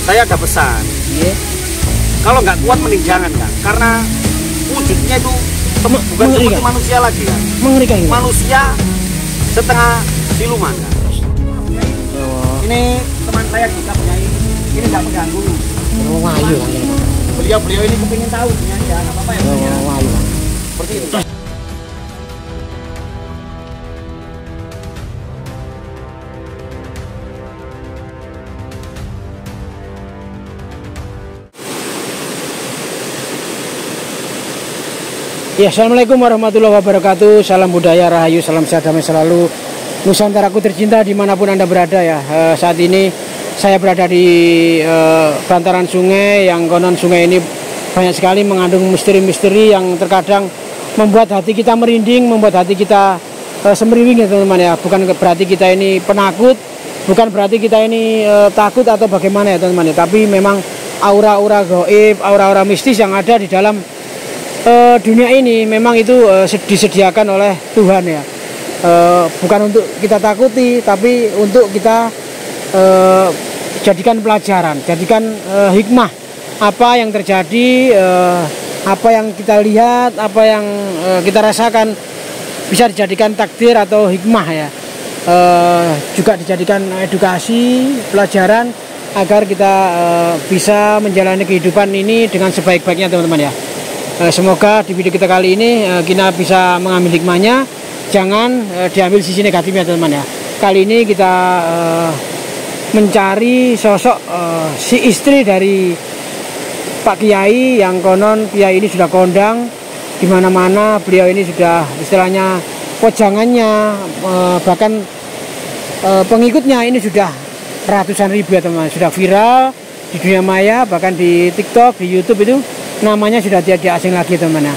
saya ada pesan. Iya. Kalau nggak kuat mending jangan kan, karena wujudnya itu bukan seperti manusia lagi kan. Mengerikan ini. Manusia setengah siluman kan. Ini teman saya juga Nyai, ini nggak mengganggu. Oh, wayu. Beliau ini kepingin tahu Nyai ya, nggak apa-apa ya. Oh, wayu. Seperti itu. Ya, assalamualaikum warahmatullahi wabarakatuh. Salam budaya, rahayu, salam sehat damai selalu. Nusantaraku tercinta dimanapun Anda berada ya. Saat ini saya berada di bantaran sungai yang konon sungai ini banyak sekali mengandung misteri-misteri yang terkadang membuat hati kita merinding, membuat hati kita semeriwing ya teman-teman ya. Bukan berarti kita ini penakut, bukan berarti kita ini takut atau bagaimana ya teman-teman ya. Tapi memang aura-aura gaib, aura-aura mistis yang ada di dalam dunia ini memang itu disediakan oleh Tuhan ya. Bukan untuk kita takuti, tapi untuk kita jadikan pelajaran, jadikan hikmah apa yang terjadi, apa yang kita lihat, apa yang kita rasakan bisa dijadikan takdir atau hikmah ya. Juga dijadikan edukasi, pelajaran agar kita bisa menjalani kehidupan ini dengan sebaik-baiknya teman-teman ya. Semoga di video kita kali ini kita bisa mengambil hikmahnya, jangan diambil sisi negatifnya teman-teman ya. Kali ini kita mencari sosok si istri dari Pak Kiai yang konon Kiai ini sudah kondang di mana-mana. Beliau ini sudah istilahnya pojangannya bahkan pengikutnya ini sudah ratusan ribu ya teman-teman, sudah viral di dunia maya, bahkan di TikTok, di YouTube itu namanya sudah tidak asing lagi teman-teman.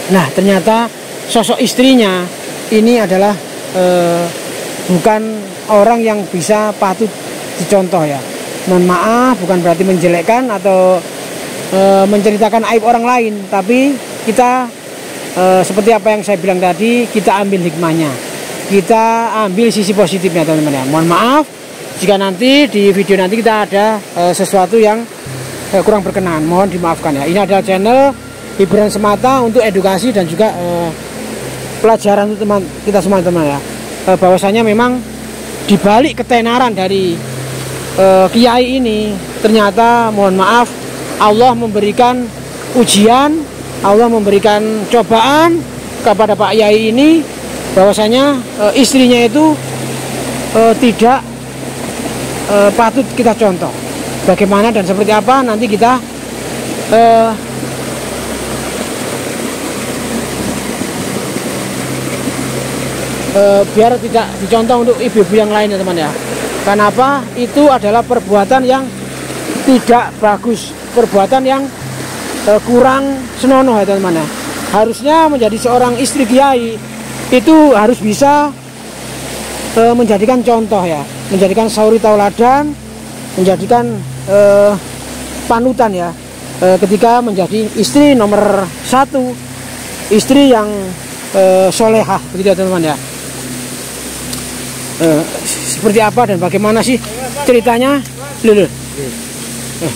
Nah ternyata sosok istrinya ini adalah bukan orang yang bisa patut dicontoh ya. Mohon maaf, bukan berarti menjelekkan atau menceritakan aib orang lain, tapi kita seperti apa yang saya bilang tadi, kita ambil hikmahnya, kita ambil sisi positifnya teman-teman ya. Mohon maaf jika nanti di video nanti kita ada sesuatu yang kurang berkenan, mohon dimaafkan ya. Ini adalah channel hiburan semata untuk edukasi dan juga pelajaran untuk teman kita semua teman ya. Bahwasanya memang dibalik ketenaran dari Kiai ini ternyata mohon maaf Allah memberikan ujian, Allah memberikan cobaan kepada Pak Kiai ini, bahwasanya istrinya itu tidak patut kita contoh. Bagaimana dan seperti apa nanti kita biar tidak dicontoh untuk ibu-ibu yang lain ya teman ya. Kenapa? Itu adalah perbuatan yang tidak bagus, perbuatan yang kurang senonoh ya teman ya. Harusnya menjadi seorang istri Kiai itu harus bisa menjadikan contoh ya, menjadikan sauri tauladan, menjadikan panutan ya, ketika menjadi istri nomor 1, istri yang solehah begitu ya teman-teman ya. Seperti apa dan bagaimana sih ceritanya? Lho.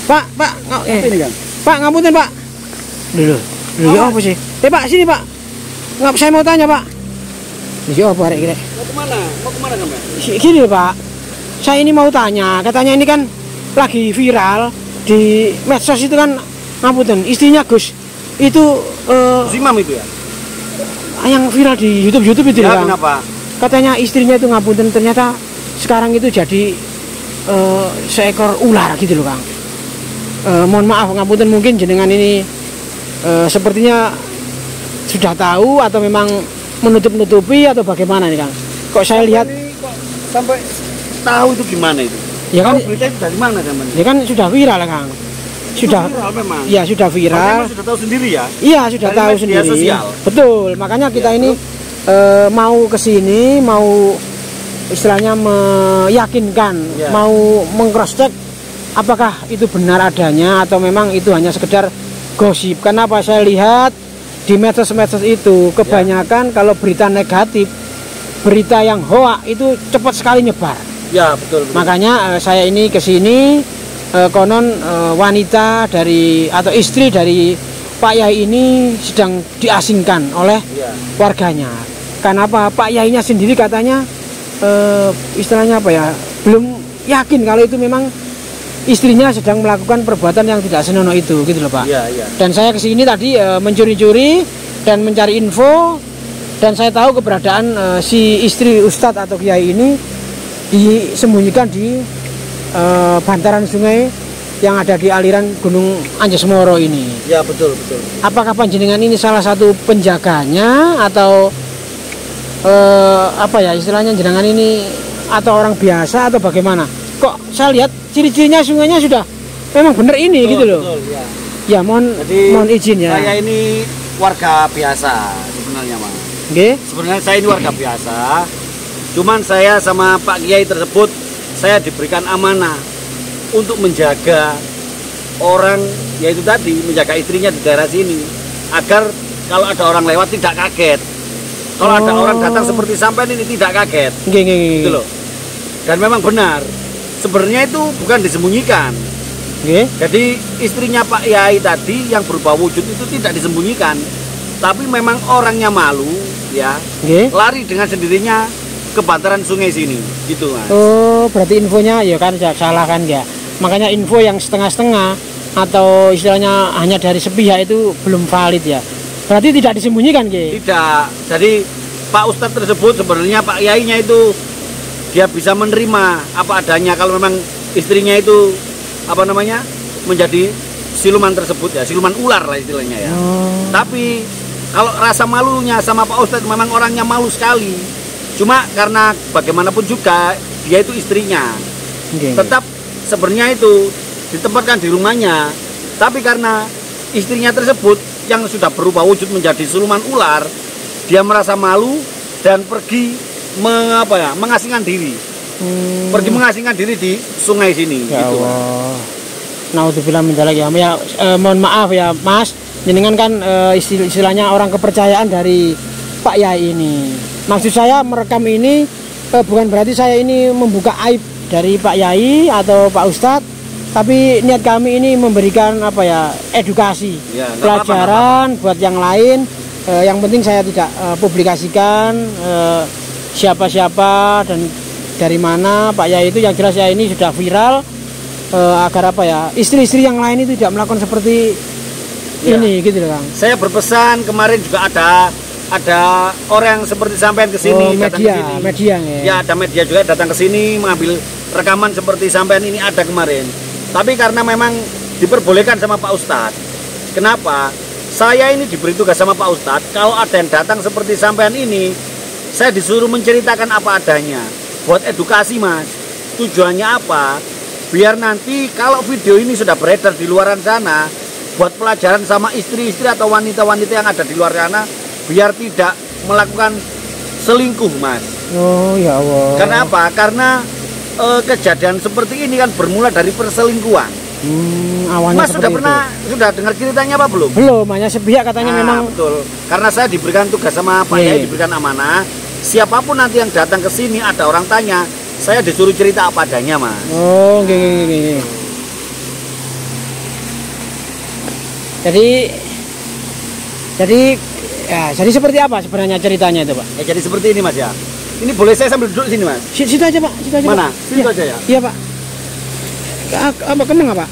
Pak, Pak ngapunten Pak. Lho. Apa sih? Pak sini Pak. Saya mau tanya Pak. Iya apa rek kira? Mau kemana? Mau kemana kamu? Gini Pak. Saya ini mau tanya, katanya ini kan lagi viral di medsos itu kan, ngapunten, istrinya Gus itu Imam itu ya? Yang viral di YouTube itu ya. Kenapa? Katanya istrinya itu ngapunten ternyata sekarang itu jadi seekor ular gitu loh Kang. Mohon maaf ngapunten, mungkin jenengan ini sepertinya sudah tahu atau memang menutup-nutupi atau bagaimana nih Kang? Kok saya lihat sampai tahu itu gimana itu? Ya kan berita itu dari mana teman? Ya kan sudah viral Kang. Sudah viral memang. Ya sudah viral. Sudah tahu sendiri ya? Iya sudah dari tahu media sendiri. Sosial. Betul. Makanya kita ini mau kesini, mau istilahnya meyakinkan, mau meng-cross-check apakah itu benar adanya atau memang itu hanya sekedar gosip. Kenapa saya lihat di medsos-medsos itu kebanyakan kalau berita negatif, berita yang hoak itu cepat sekali nyebar. Ya betul. Makanya saya ini kesini konon wanita dari atau istri dari Pak Yai ini sedang diasingkan oleh warganya. Kenapa? Pak Yainya sendiri katanya istilahnya apa ya, belum yakin kalau itu memang istrinya sedang melakukan perbuatan yang tidak senonoh itu, gitu loh Pak. Dan saya kesini tadi mencuri-curi dan mencari info, dan saya tahu keberadaan si istri Ustadz atau Kiai ini disembunyikan di bantaran sungai yang ada di aliran Gunung Anjesemoro ini. Ya, betul. Apakah panjenengan ini salah satu penjaganya atau apa ya istilahnya jenengan ini, atau orang biasa atau bagaimana? Kok saya lihat ciri-cirinya sungainya sudah memang benar ini, betul, gitu loh. Betul, ya. Mohon izin ya. Saya ini warga biasa sebenarnya, Mas. Sebenarnya saya ini warga biasa. Cuman saya sama Pak Kiai tersebut, saya diberikan amanah untuk menjaga orang, yaitu tadi menjaga istrinya di daerah sini, agar kalau ada orang lewat tidak kaget. Kalau ada orang datang seperti sampean ini tidak kaget. Gitu loh. Dan memang benar, sebenarnya itu bukan disembunyikan. Jadi istrinya Pak Yai tadi yang berupa wujud itu tidak disembunyikan, tapi memang orangnya malu, ya, lari dengan sendirinya ke bantaran sungai sini, gitu Mas. Oh, berarti infonya ya kan salah kan ya. Makanya info yang setengah-setengah atau istilahnya hanya dari sepihak itu belum valid ya. Berarti tidak disembunyikan, Tidak. Jadi Pak Ustadz tersebut sebenarnya Pak Yainya itu dia bisa menerima apa adanya kalau memang istrinya itu apa namanya menjadi siluman tersebut ya, siluman ular lah istilahnya ya. Tapi kalau rasa malunya sama Pak Ustadz memang orangnya malu sekali. Cuma karena bagaimanapun juga dia itu istrinya. Tetap sebenarnya itu ditempatkan di rumahnya. Tapi karena istrinya tersebut yang sudah berubah wujud menjadi siluman ular, dia merasa malu dan pergi mengasingkan diri. Pergi mengasingkan diri di sungai sini. Ya gitu. Naudzubillah min dzalik ya. Mohon maaf ya Mas, jenengan kan istilahnya orang kepercayaan dari Pak Yai ini. Maksud saya merekam ini bukan berarti saya ini membuka aib dari Pak Yai atau Pak Ustadz, tapi niat kami ini memberikan edukasi, pelajaran buat yang lain. Yang penting saya tidak publikasikan siapa-siapa dan dari mana Pak Yai itu. Yang jelas ya ini sudah viral, agar istri-istri yang lain itu tidak melakukan seperti ini, gitu loh Kang. Saya berpesan kemarin juga ada orang seperti sampean ke sini, media ya, ada media juga datang ke sini mengambil rekaman seperti sampean ini ada kemarin. Tapi karena memang diperbolehkan sama Pak Ustadz. Kenapa? Saya ini diberi tugas sama Pak Ustadz, kalau ada yang datang seperti sampean ini, saya disuruh menceritakan apa adanya. Buat edukasi Mas. Tujuannya apa? Biar nanti kalau video ini sudah beredar di luaran sana, buat pelajaran sama istri-istri atau wanita-wanita yang ada di luar sana, biar tidak melakukan selingkuh Mas. Oh ya Allah. Kenapa? Karena kejadian seperti ini kan bermula dari perselingkuhan. Awalnya Mas sudah dengar ceritanya apa belum? Belum, hanya sepihak katanya memang. Betul. Karena saya diberikan tugas sama Pak Yai, diberikan amanah. Siapapun nanti yang datang ke sini ada orang tanya, saya disuruh cerita apa adanya Mas. Oh, gini. Jadi seperti apa sebenarnya ceritanya itu Pak? Ya jadi seperti ini Mas ya. Ini boleh saya sambil duduk sini Mas? Situ aja Pak, situ aja. Mana? Situ aja ya? Iya Pak. Kemang apa?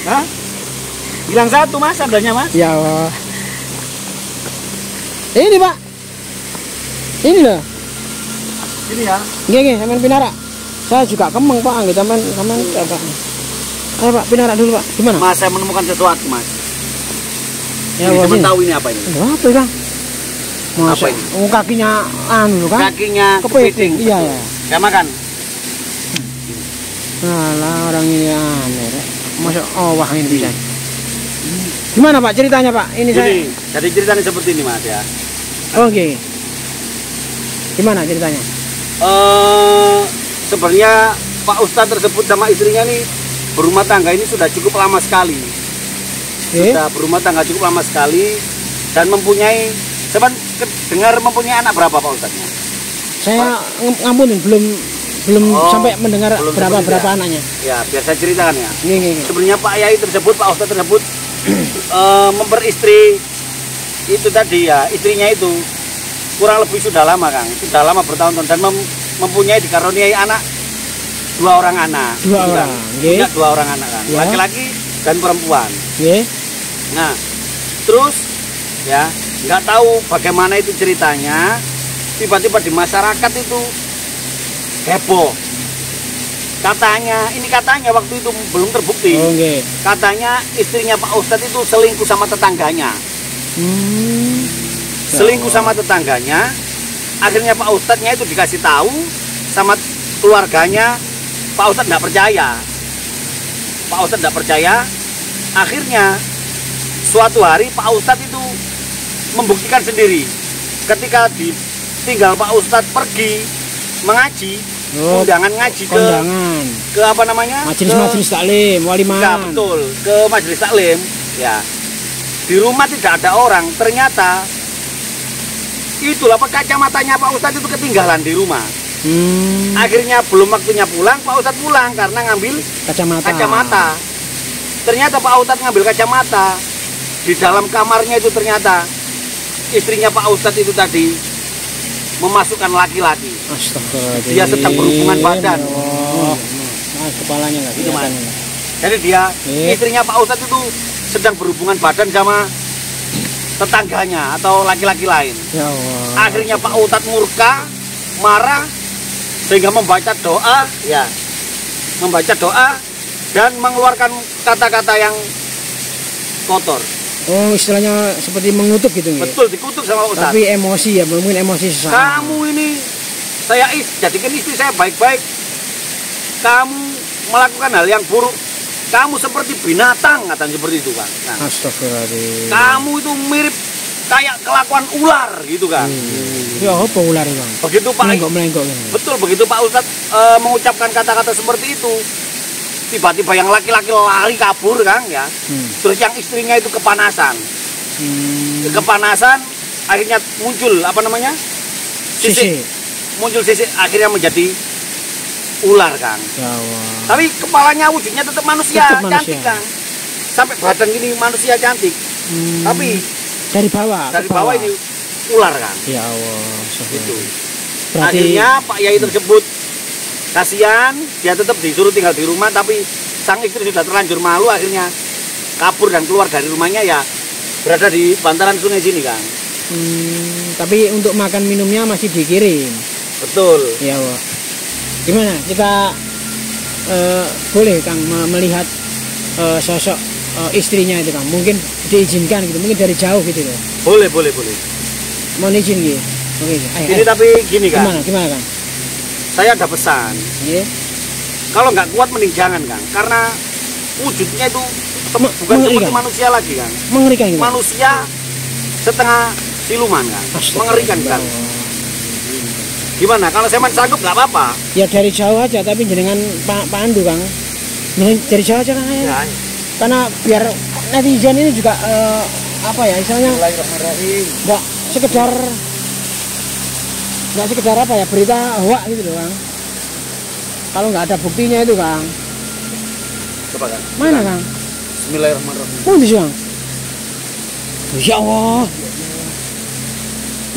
Hah? Bilang satu Mas, sandalnya Mas? Ya Allah. Ini Pak. Ini loh. Ini ya? Nggih, sampean pinara. Saya juga kemeng Pak, nggih sampean apa? Ayo Pak, pinara dulu Pak. Gimana? Mas, saya menemukan sesuatu Mas. Ya, ini tahu ini apa ini? Apa Kang? Apa ini? Kakinya kan? Kakinya kepiting. Iya ya. Saya makan. Alah, orang ini aneh. Masuk wah ini bisa. Gimana Pak ceritanya Pak? Ini jadi ceritanya seperti ini Mas ya. Oke. Gimana ceritanya? Sebenarnya Pak Ustadz tersebut sama istrinya nih berumah tangga ini sudah cukup lama sekali. Sudah berumah tangga cukup lama sekali dan mempunyai, saya dengar mempunyai anak berapa Pak Ustadznya? Saya ngampunin belum belum Oh, sampai mendengar belum berapa sebut anaknya. Ya, biar saya ceritakan ya. Ini. Sebenarnya Pak Yai tersebut, Pak Ustadz tersebut memperistri itu tadi ya, istrinya itu kurang lebih sudah lama Kang, sudah lama bertahun-tahun dan mempunyai dikaruniai anak 2 orang anak. Dua gitu orang, kan. nggih. Punya 2 orang anak kan, Ya. laki-laki dan perempuan. Nggih. Nah, terus ya nggak tahu bagaimana itu ceritanya, tiba-tiba di masyarakat itu heboh. Katanya waktu itu belum terbukti. Oh, nggih. Katanya istrinya Pak Ustadz itu selingkuh sama tetangganya. Selingkuh sama tetangganya. Akhirnya Pak Ustadznya itu dikasih tahu sama keluarganya. Pak Ustadz nggak percaya. Pak Ustadz nggak percaya. Akhirnya suatu hari Pak Ustadz itu membuktikan sendiri. Ketika ditinggal Pak Ustadz pergi mengaji, undangan ngaji ke apa namanya? Majelis taklim, waliman. Ya, betul, ke majelis taklim. Ya. Di rumah tidak ada orang, ternyata itulah kacamatanya Pak Ustadz itu ketinggalan di rumah. Akhirnya belum waktunya pulang, Pak Ustadz pulang karena ngambil kacamata. Ternyata Pak Ustadz ngambil kacamata. Di dalam kamarnya itu ternyata istrinya Pak Ustadz itu tadi memasukkan laki-laki. Astagfirullahaladzim. Dia sedang berhubungan badan. Kepalanya nggak Itu Mas. kelihatan. Jadi dia istrinya Pak Ustadz itu sedang berhubungan badan sama tetangganya atau laki-laki lain. Ya Allah. Akhirnya Pak Ustadz murka, marah, sehingga membaca doa, ya, membaca doa dan mengeluarkan kata-kata yang kotor. Oh, istilahnya seperti mengutuk gitu nggih. Betul, dikutuk sama Pak Ustadz. Tapi emosi ya, mungkin emosi sesaat. Kamu ini saya jadikan istri saya baik-baik. Kamu melakukan hal yang buruk. Kamu seperti binatang, katanya seperti itu kan. Nah, Astagfirullahaladzim. kamu itu mirip kayak kelakuan ular gitu kan. Ya apa ular Bang? Begitu Pak. Melengkok. Betul, begitu Pak Ustadz mengucapkan kata-kata seperti itu. Tiba-tiba yang laki-laki lari kabur kan ya. Terus yang istrinya itu kepanasan. Kepanasan akhirnya muncul apa namanya? Sisik. Muncul sisik akhirnya menjadi ular Kang. Ya Allah. Tapi kepalanya wujudnya tetap manusia, Tetap manusia. cantik Kang. Sampai badan gini manusia cantik. Tapi dari bawah. dari bawah ini ular Kang. Ya Allah. Itu. Berarti Akhirnya Pak Yai tersebut kasihan, dia tetap disuruh tinggal di rumah, tapi sang istri sudah terlanjur malu, akhirnya kabur dan keluar dari rumahnya ya berada di bantaran sungai sini Kang. Tapi untuk makan minumnya masih dikirim. Betul. Ya Allah. Gimana kita boleh Kang melihat sosok istrinya itu Kang? Mungkin diizinkan gitu, mungkin dari jauh gitu loh. Boleh. Mohon izin gitu. Oke. Ini tapi gini Kang. Gimana Kang? Saya ada pesan. Iya. Kalau nggak kuat mending jangan Kang, karena wujudnya itu bukan seperti manusia lagi Kang. Mengerikan gitu. Manusia setengah siluman Kang. Mengerikan Kang. Gimana? Kalau saya masih sanggup nggak apa-apa. Ya dari jauh aja, tapi jenengan Pak Pandu Kang. Dari jauh aja Kang. Ya. Karena biar netizen ini juga apa ya istilahnya nggak sekedar apa ya berita hoak gitu loh Kang. Kalau nggak ada buktinya itu Kang. Coba Kang. Mana Kang? Bismillahirrahmanirrahim. Oh di Kang. Ya Allah.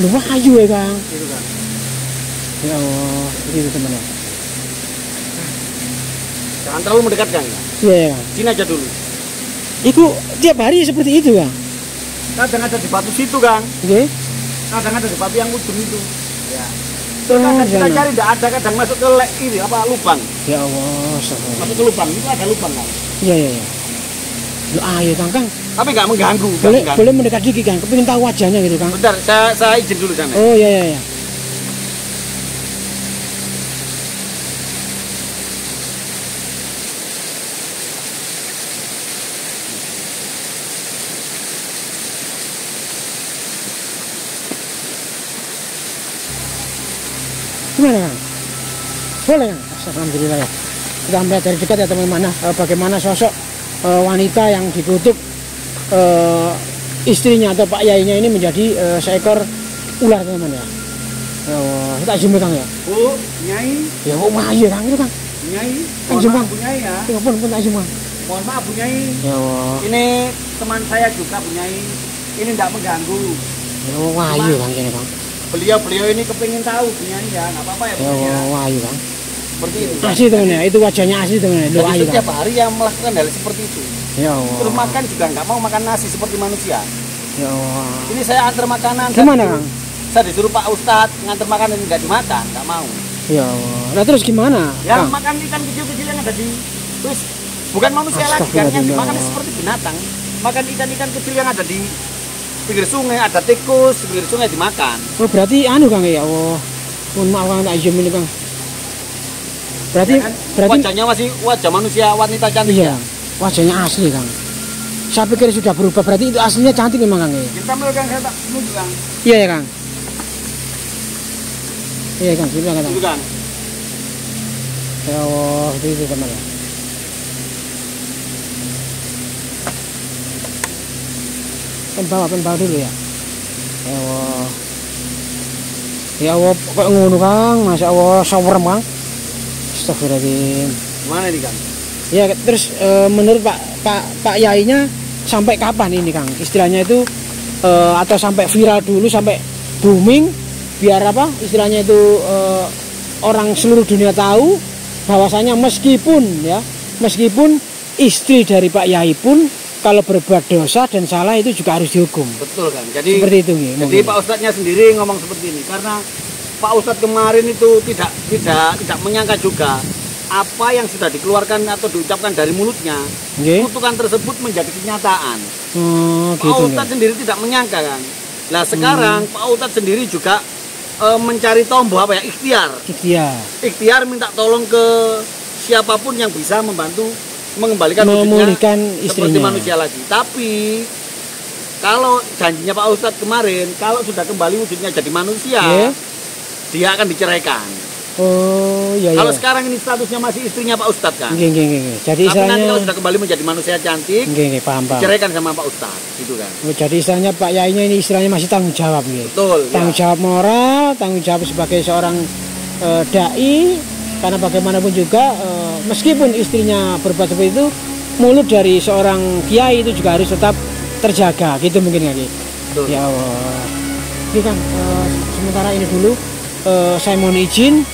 Lu ayu ya Kang. Itu Kang. Ya Allah, itu teman-teman. Jangan terlalu mendekat Kang. Iya Kang. Sini aja dulu. Itu tiap hari seperti itu Kang. Kadang ada di batu situ Kang. Oke. Kadang ada di batu yang ujung itu. Ya. Oh, Kita cari tidak ada, kadang masuk ke ini apa lubang. Ya Allah, astagfirullah. Masuk ke lubang itu ada lubang Kang. Iya. Lu ayo Kang. Tapi nggak mengganggu. Boleh mendekat dikit Kang. Kepingin tahu wajahnya gitu Kang. Bentar, saya izin dulu sana. Oh iya. Gimana Kang? Boleh Kang? Alhamdulillah ya. Kita melihat dari dekat ya teman-teman, bagaimana sosok wanita yang dikutuk istrinya atau Pak Yainya ini menjadi seekor ular teman-teman ya. Ya, tak jumpa Kang ya. Bu, Nyai. Ya, kok Melayu Kang itu Kang. Nyai. Kan jumpa. Bu Nyai ya. Ya, pun tak jumpa. Mohon maaf Bu Nyai. Ya, Ini teman saya juga Bu Nyai. Ini tidak mengganggu. ya Melayu Kang ini Kang. Beliau ini kepingin tahu Bu Nyai ya, nggak apa-apa ya Bu Ya, Nyai ya. Melayu Kang. Seperti itu. Asli temennya, itu wajahnya asli temennya. Lo Jadi ayu setiap Kang. hari yang melakukan hal seperti itu. Ya Terus Allah. makan juga nggak mau makan nasi seperti manusia. Ya Allah. Ini saya antar makanan. Gimana Kang? Saya disuruh Pak Ustadz ngantar makanan nggak dimakan, nggak mau. Ya Allah. Nah terus gimana? Ya Kang? makan ikan kecil-kecil yang ada di terus bukan manusia lagi kan yang dimakan seperti binatang. Makan ikan-ikan kecil yang ada di pinggir sungai, ada tikus di pinggir sungai dimakan. Oh berarti anu Kang ya Allah. Mohon maaf Kang tak izin ini Kang. Berarti Ya kan? berarti Wajahnya masih wajah manusia wanita cantik. iya. Wajahnya asli Kang. Saya pikir sudah berubah, berarti itu aslinya cantik memang Kang ya. Kita melakukan saya tak menunjuk Kang. Iya ya Kang. Iya Kang, sudah Kang. Itu Kang. Ya Allah, itu teman ya. Pen bawa dulu ya. Ya Allah. Ya Allah, kok ngono Kang, Masya Allah, sawer Kang. Astagfirullahaladzim. Mana ini Kang? Ya terus menurut Pak Yainya sampai kapan ini Kang? Istilahnya itu atau sampai viral dulu sampai booming biar apa? Istilahnya itu orang seluruh dunia tahu bahwasanya meskipun istri dari Pak Yai pun kalau berbuat dosa dan salah itu juga harus dihukum. Betul Kang. Jadi Seperti itu nih. Jadi Pak Ustadznya sendiri ngomong seperti ini karena Pak Ustadz kemarin itu tidak menyangka juga apa yang sudah dikeluarkan atau diucapkan dari mulutnya, kutukan tersebut menjadi kenyataan. Gitu, Pak Ustadz sendiri tidak menyangka kan. Nah sekarang Pak Ustadz sendiri juga mencari tombol apa ya, ikhtiar minta tolong ke siapapun yang bisa membantu mengembalikan wujudnya seperti manusia lagi. Tapi kalau janjinya Pak Ustadz kemarin, kalau sudah kembali wujudnya jadi manusia, dia akan diceraikan. Oh iya. Kalau sekarang ini statusnya masih istrinya Pak Ustadz kan. Jadi tapi nanti kalau sudah kembali menjadi manusia cantik, paham. diceraikan sama Pak Ustadz, gitu kan. Jadi istilahnya Pak Yainya ini istilahnya masih tanggung jawab gitu. Betul. Tanggung jawab moral, tanggung jawab sebagai seorang dai. Karena bagaimanapun juga meskipun istrinya berbuat seperti itu, mulut dari seorang kiai itu juga harus tetap terjaga, gitu mungkin lagi. Ya Allah. Ini kan sementara ini dulu saya mohon izin.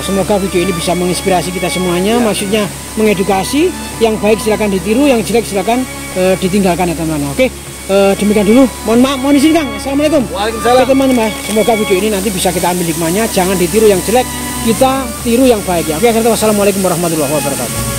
Semoga video ini bisa menginspirasi kita semuanya, maksudnya mengedukasi. Yang baik silakan ditiru, yang jelek silakan ditinggalkan ya teman-teman. Oke, demikian dulu. Mohon maaf, mohon izin Kang. Assalamualaikum. Waalaikumsalam. Oke teman-teman, semoga video ini nanti bisa kita ambil hikmahnya. Jangan ditiru yang jelek, kita tiru yang baik ya. Oke, wassalamualaikum warahmatullahi wabarakatuh.